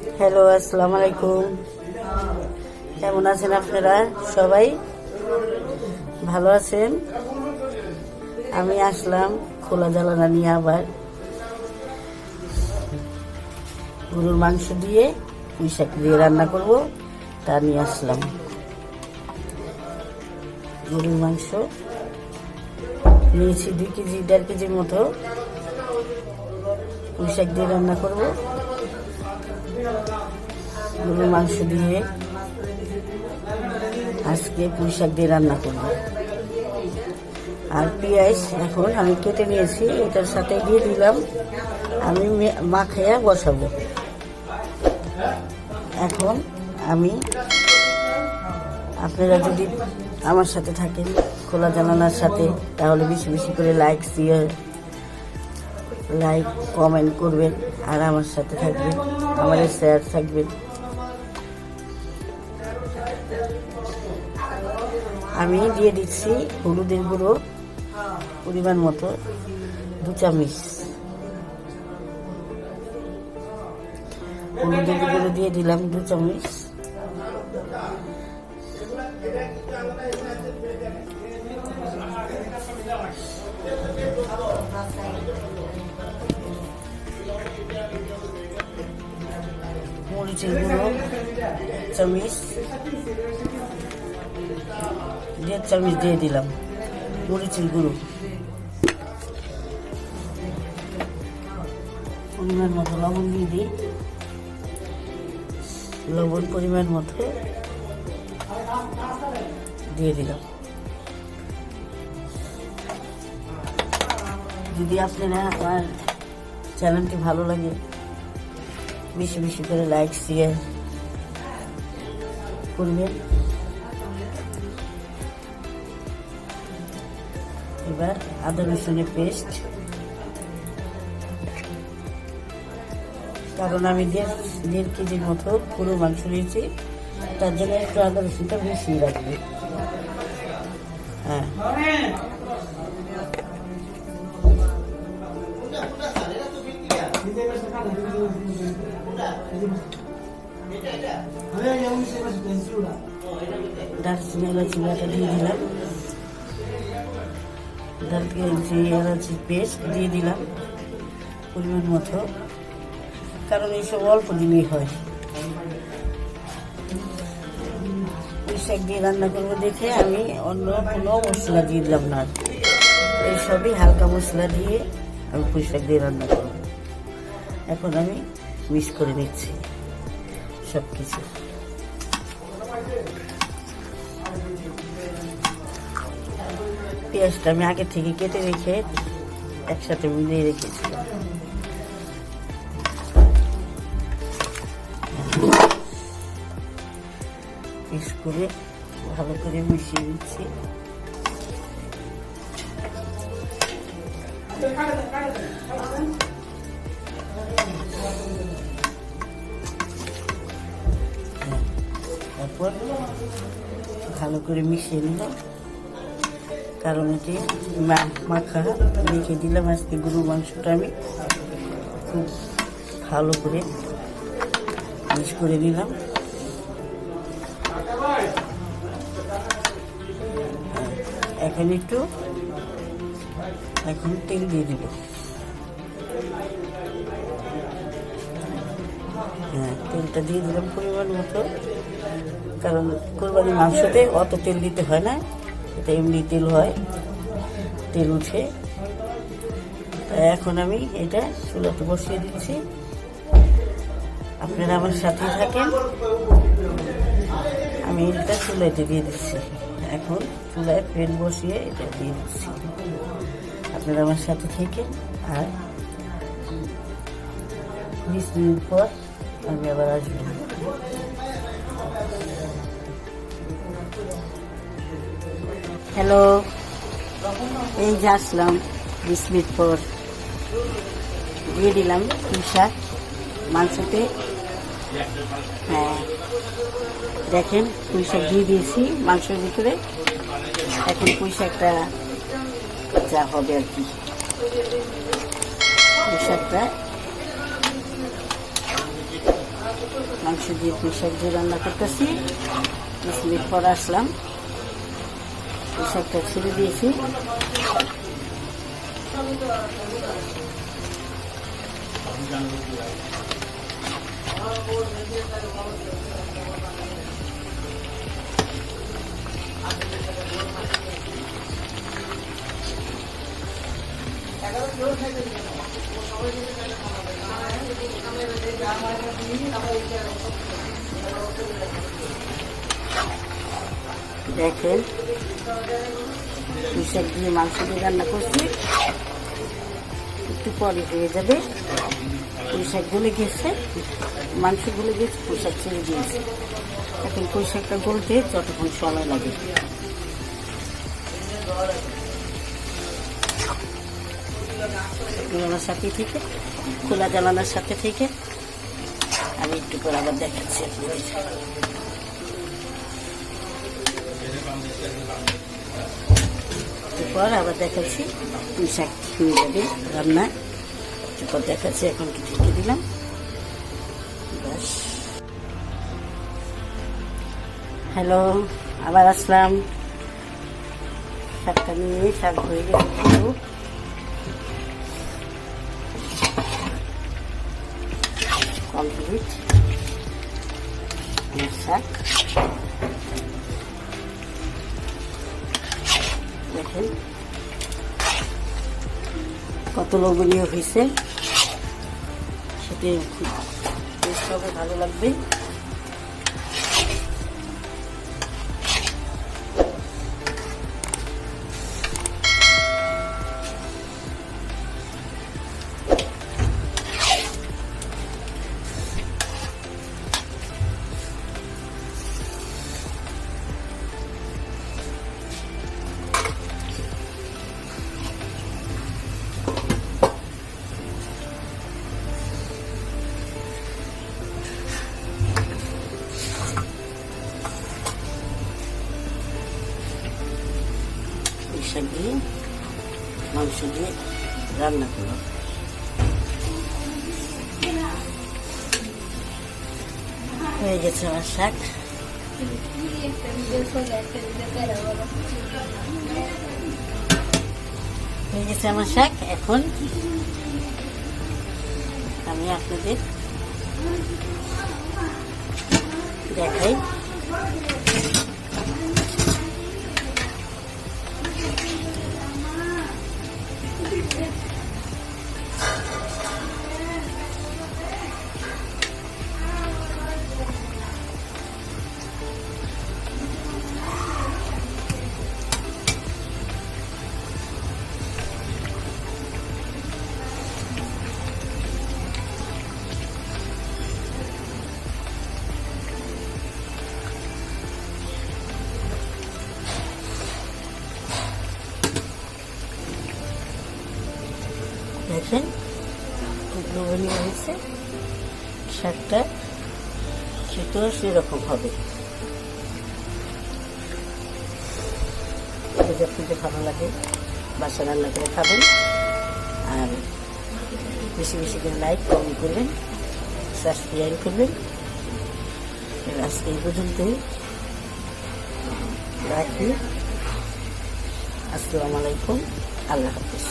Hello, আসসালামু আলাইকুম। কেমন আছেন আপনারা? সবাই ভালো আছেন? আমি আসলাম খোলা জ্বালানা নিয়ে, আবার গরুর মাংস দিয়ে পুঁই শাক দিয়ে রান্না করব, তা নিয়ে আসলাম। গরুর মাংস নিয়েছি 2 কেজি 1.5 কেজির মতো। পুঁই শাক দিয়ে রান্না করব। গরুর মাংস দিয়ে আজকে পুঁই শাক দিয়ে রান্না করব। আর পেঁয়াজ এখন আমি কেটে নিয়েছি, এটার সাথে দিয়ে দিলাম। আমি মাখাইয়া বসাবো। এখন আমি, আপনারা যদি আমার সাথে থাকেন খোলা জানালার সাথে, তাহলে বেশি বেশি করে লাইক কমেন্ট করবেন, আর আমার সাথে থাকবেন, আমাদের শেয়ার থাকবেন। আমি দিয়ে দিচ্ছি হলুদের গুঁড়ো পরিমাণ মতো 2 চামচ। হলুদের গুঁড়ো দিয়ে দিলাম 2 চামচ। মরিচের গুঁড়ো 1 চামচ, 1.5 চামচ দিয়ে দিলাম মরিচের গুঁড়ো। পরিমাণ মতো লবণ দিয়ে দিই, লবণ পরিমাণ মতো দিয়ে দিলাম। যদি আপনারা আমার চ্যানেলটি ভালো লাগে, বেশি বেশি করে লাইক শেয়ার করবেন। এবার আদা রসুনের পেস্ট, কারণ আমি 1.5 কেজির মতো পুরো মাংস নিয়েছি, তার জন্য একটু আদা রসুনটা বেশি লাগবে। হ্যাঁ, দারচিনি এলাচি বাটা দিয়ে দিলাম। দারচিনি এলাচি পেস্ট দিয়ে দিলাম পরিমাণ মতো, কারণ এইসব অল্প দিলেই হয়। পুঁই শাক দিয়ে রান্না করবো দেখে আমি অন্য কোনো মশলা দিয়ে দিলাম না, এইসবই হালকা মশলা দিয়ে আমি পুঁই শাক দিয়ে রান্না করব। এখন আমি মিক্স করে নিচ্ছি সব কিছু। পেঁয়াজটা আমি আগে থেকে কেটে রেখে একসাথে মিলিয়ে রেখেছিলাম। মিক্স করে ভালো করে মিশিয়ে দিচ্ছি। তারপর ভালো করে মিশিয়ে নিলাম, কারণ এটি মাখা রেখে দিলাম। আজকে গরুর মাংসটা আমি খুব ভালো করে মিক্স করে নিলাম। এখন তেল দিয়ে দিব। হ্যাঁ, তেলটা দিয়ে দিলাম পরিমাণ মতো, কারণ কোরবানির মাংসতে অত তেল দিতে হয় না, এটা এমনি তেল হয়, তেল উঠে। এখন আমি এটা চুলাতে বসিয়ে দিচ্ছি। আপনারা আমার সাথে থাকেন, আমি এটা চুলাতে দিয়ে দিচ্ছি। এখন চুলায় প্যান বসিয়ে এটা দিয়ে দিচ্ছি। আপনারা আমার সাথে থাকেন, আর 20 মিনিট পর আমি আবার আসবো। হ্যালো, এই যে আসলাম 20 মিনিট পর। দিয়ে দিলাম পুঁই শাক মাংসতে। হ্যাঁ, দেখেন পুঁই শাক দিয়ে দিয়েছি মাংসের ভিতরে। এখন পুঁই শাকটা যা হবে আর কি, পুঁই শাকটা মাংস দিয়ে পুঁই শাক দিয়ে রান্না করতেছি। 20 মিনিট পর আসলাম, পুঁই শাকটা ছেড়ে দিয়েছি। দেখেন পুঁই শাক দিয়ে মাংস দিয়ে রান্না করছি, একটু পরে হয়ে যাবে। পুঁই শাক গলে গেছে, মাংস গলে গেছে, পুঁই শাক ছেড়ে দিয়েছে। এখন পুঁই শাকটা গলতে যতক্ষণ সময় লাগে। আমার সাথে থেকে খোলা জ্বালানোর সাথে থেকে আমি একটু পর আবার দেখাচ্ছি আপনাদের। এরপর আবার দেখাচ্ছি পুঁই শাক হয়ে যাবে রান্না। এরপর দেখাচ্ছি, এখন কি ঢেকে দিলাম। ব্যাস, হ্যালো, আবার আসলাম। শাকটা নিয়ে শাক হয়ে গেছে কমপ্লিট। শাক দেখেন কত লোভনীয় হয়েছে, সেটা খুব টেস্ট হবে, ভালো লাগবে। শাক দিয়ে মাংস দিয়ে রান্না করলাম। হয়ে গেছে আমার শাক। হয়ে গেছে আমার শাক। এখন আমি আপনাদের দেখাই। দেখেন খুব লোভনীয় হয়েছে শাকটা, খেতেও সেরকম হবে। যদি ভালো লাগে বাসা রান্না করে খাবেন, আর বেশি বেশি করে লাইক কমেন্ট করবেন, সাবস্ক্রাইব করবেন। আজকে এই পর্যন্তই রাখি। আসসালামু আলাইকুম, আল্লাহ হাফেজ।